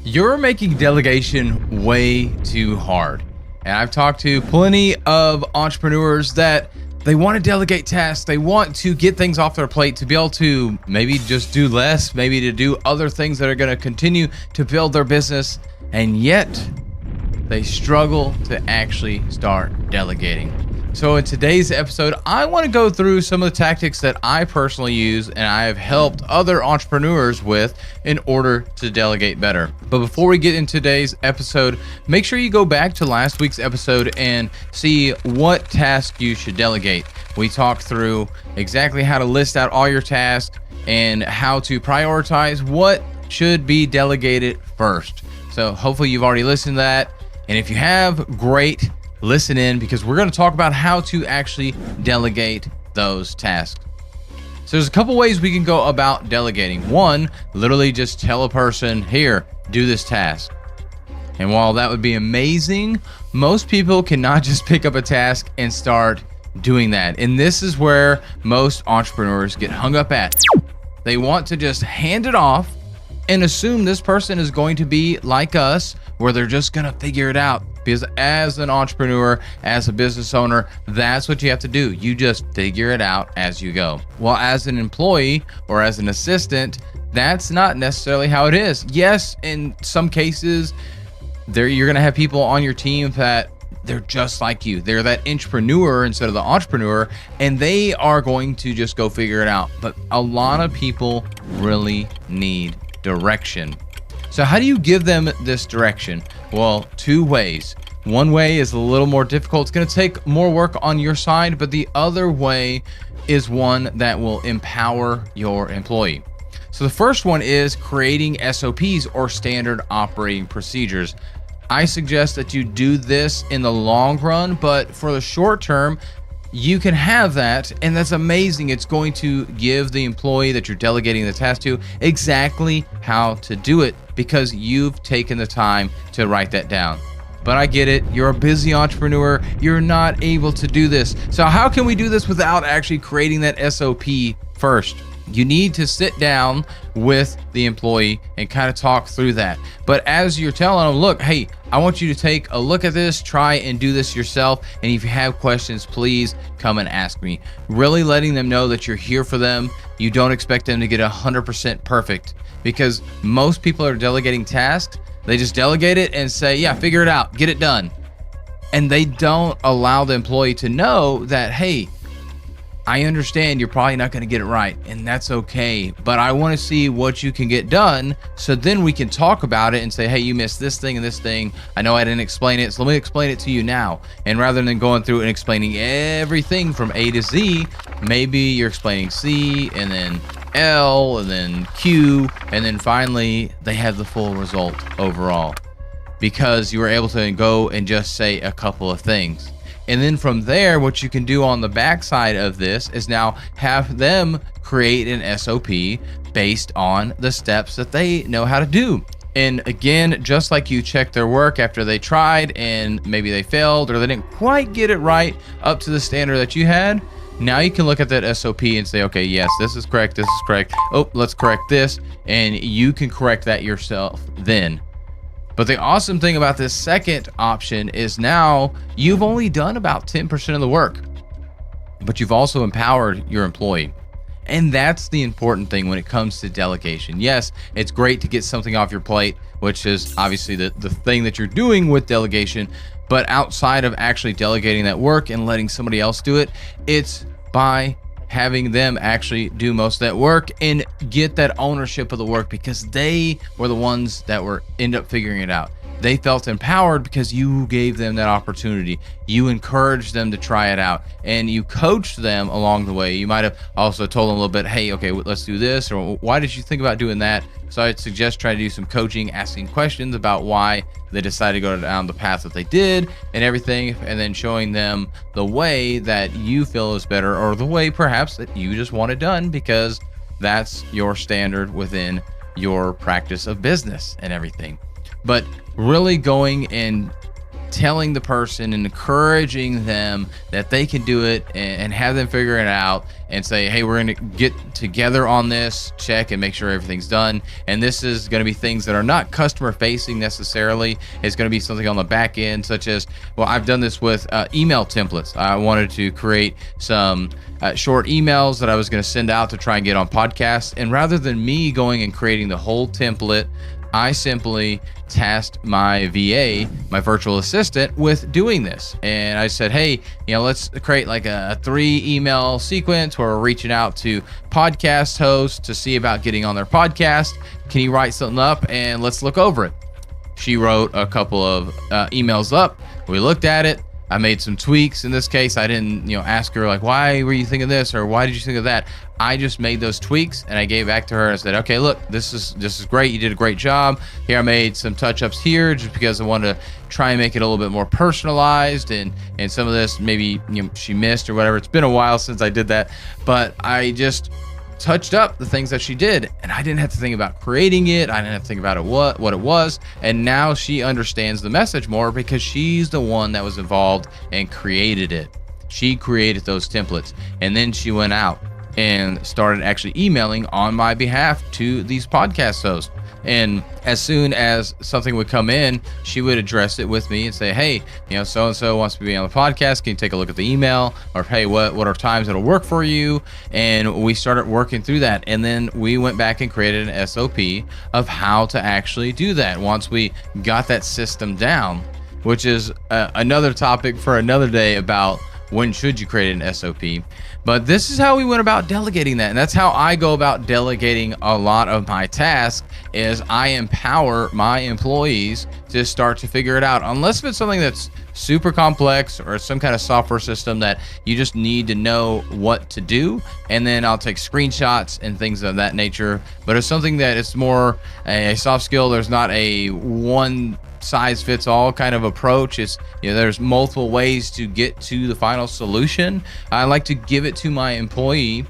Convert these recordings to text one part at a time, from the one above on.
You're making delegation way too hard. And I've talked to plenty of entrepreneurs that they want to delegate tasks. They want to get things off their plate to be able to maybe just do less, maybe to do other things that are going to continue to build their business. And yet they struggle to actually start delegating. So in today's episode, I want to go through some of the tactics that I personally use and I have helped other entrepreneurs with in order to delegate better. But before we get into today's episode, make sure you go back to last week's episode and see what task you should delegate. We talked through exactly how to list out all your tasks and how to prioritize what should be delegated first. So hopefully you've already listened to that. And if you have, great. Listen in, because we're going to talk about how to actually delegate those tasks. So there's a couple ways we can go about delegating. One, literally just tell a person, here, do this task. And while that would be amazing, most people cannot just pick up a task and start doing that. And this is where most entrepreneurs get hung up at. They want to just hand it off and assume this person is going to be like us, where they're just going to figure it out. Because as an entrepreneur, as a business owner, that's what you have to do. You just figure it out as you go. Well, as an employee or as an assistant, that's not necessarily how it is. Yes, in some cases, you're going to have people on your team that they're just like you. They're that intrapreneur instead of the entrepreneur, and they are going to just go figure it out. But a lot of people really need direction. So how do you give them this direction? Well, two ways. One way is a little more difficult. It's going to take more work on your side, but the other way is one that will empower your employee. So the first one is creating SOPs, or standard operating procedures. I suggest that you do this in the long run, but for the short term, you can have that, and that's amazing. It's going to give the employee that you're delegating the task to exactly how to do it, because you've taken the time to write that down. But I get it. You're a busy entrepreneur. You're not able to do this. So how can we do this without actually creating that SOP first? You need to sit down with the employee and kind of talk through that. But as you're telling them, look, hey, I want you to take a look at this, try and do this yourself. And if you have questions, please come and ask me. Really letting them know that you're here for them. You don't expect them to get 100% perfect, because most people are delegating tasks. They just delegate it and say, yeah, figure it out, get it done. And they don't allow the employee to know that, hey, I understand you're probably not going to get it right, and that's okay, but I want to see what you can get done, so then we can talk about it and say, hey, you missed this thing and this thing. I know I didn't explain it, so let me explain it to you now. And rather than going through and explaining everything from A to Z, maybe you're explaining C and then L and then Q, and then finally they have the full result overall, because you were able to go and just say a couple of things. And then from there, what you can do on the backside of this is now have them create an SOP based on the steps that they know how to do. And again, just like you check their work after they tried and maybe they failed or they didn't quite get it right up to the standard that you had, now you can look at that SOP and say, okay, yes, this is correct, this is correct. Oh, let's correct this. And you can correct that yourself then. But the awesome thing about this second option is now you've only done about 10% of the work, but you've also empowered your employee. And that's the important thing when it comes to delegation. Yes, it's great to get something off your plate, which is obviously the thing that you're doing with delegation. But outside of actually delegating that work and letting somebody else do it, it's by having them actually do most of that work and get that ownership of the work, because they were the ones that end up figuring it out. They felt empowered because you gave them that opportunity. You encouraged them to try it out, and you coached them along the way. You might have also told them a little bit, hey, okay, let's do this, or why did you think about doing that? So I'd suggest trying to do some coaching, asking questions about why they decided to go down the path that they did and everything, and then showing them the way that you feel is better, or the way perhaps that you just want it done because that's your standard within your practice of business and everything. But really going and telling the person and encouraging them that they can do it, and have them figure it out and say, hey, we're going to get together on this, check and make sure everything's done. And this is going to be things that are not customer facing necessarily. It's going to be something on the back end, such as, well, I've done this with email templates. I wanted to create some short emails that I was going to send out to try and get on podcasts. And rather than me going and creating the whole template, I simply tasked my VA, my virtual assistant, with doing this. And I said, hey, let's create like a 3 email sequence where we're reaching out to podcast hosts to see about getting on their podcast. Can you write something up and let's look over it? She wrote a couple of emails up. We looked at it. I made some tweaks. In this case, I didn't, ask her like, why were you thinking this or why did you think of that? I just made those tweaks and I gave back to her and said, okay, look, this is great. You did a great job. Here, I made some touch-ups here just because I wanted to try and make it a little bit more personalized, and some of this maybe she missed or whatever. It's been a while since I did that, but I just touched up the things that she did, and I didn't have to think about creating it. I didn't have to think about it, what it was. And now she understands the message more because she's the one that was involved and created it. She created those templates, and then she went out and started actually emailing on my behalf to these podcast hosts. And as soon as something would come in, she would address it with me and say, hey, so-and-so wants to be on the podcast. Can you take a look at the email? Or, hey, what are times that'll work for you? And we started working through that. And then we went back and created an SOP of how to actually do that once we got that system down, which is another topic for another day about when should you create an SOP. But this is how we went about delegating that. And that's how I go about delegating a lot of my tasks, is I empower my employees to start to figure it out. Unless if it's something that's super complex or some kind of software system that you just need to know what to do, and then I'll take screenshots and things of that nature. But it's something that it's more a soft skill. There's not a one size fits all kind of approach. It's there's multiple ways to get to the final solution. I like to give it to my employee,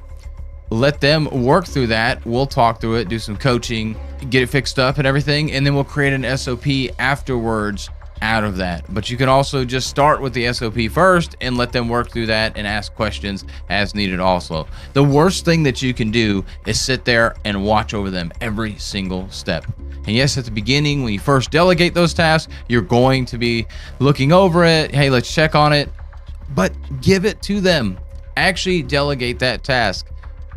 let them work through that. We'll talk through it, do some coaching, get it fixed up and everything, and then we'll create an SOP afterwards out of that. But you can also just start with the SOP first and let them work through that and ask questions as needed also. The worst thing that you can do is sit there and watch over them every single step. And yes, at the beginning, when you first delegate those tasks, you're going to be looking over it. Hey, let's check on it. But give it to them. Actually delegate that task.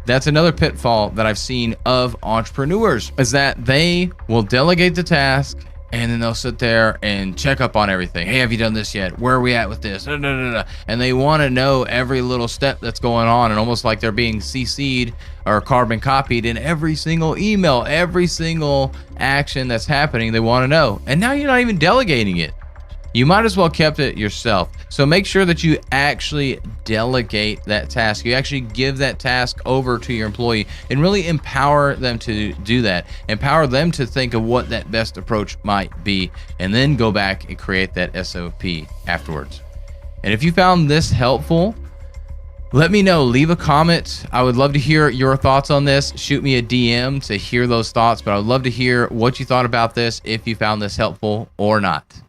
That's another pitfall that I've seen of entrepreneurs, is that they will delegate the task and then they'll sit there and check up on everything. Hey, have you done this yet? Where are we at with this? And they want to know every little step that's going on, and almost like they're being CC'd or carbon copied in every single email, every single action that's happening. They want to know. And now you're not even delegating it. You might as well kept it yourself. So make sure that you actually delegate that task. You actually give that task over to your employee and really empower them to do that. Empower them to think of what that best approach might be, and then go back and create that SOP afterwards. And if you found this helpful, let me know. Leave a comment. I would love to hear your thoughts on this. Shoot me a DM to hear those thoughts, but I would love to hear what you thought about this, if you found this helpful or not.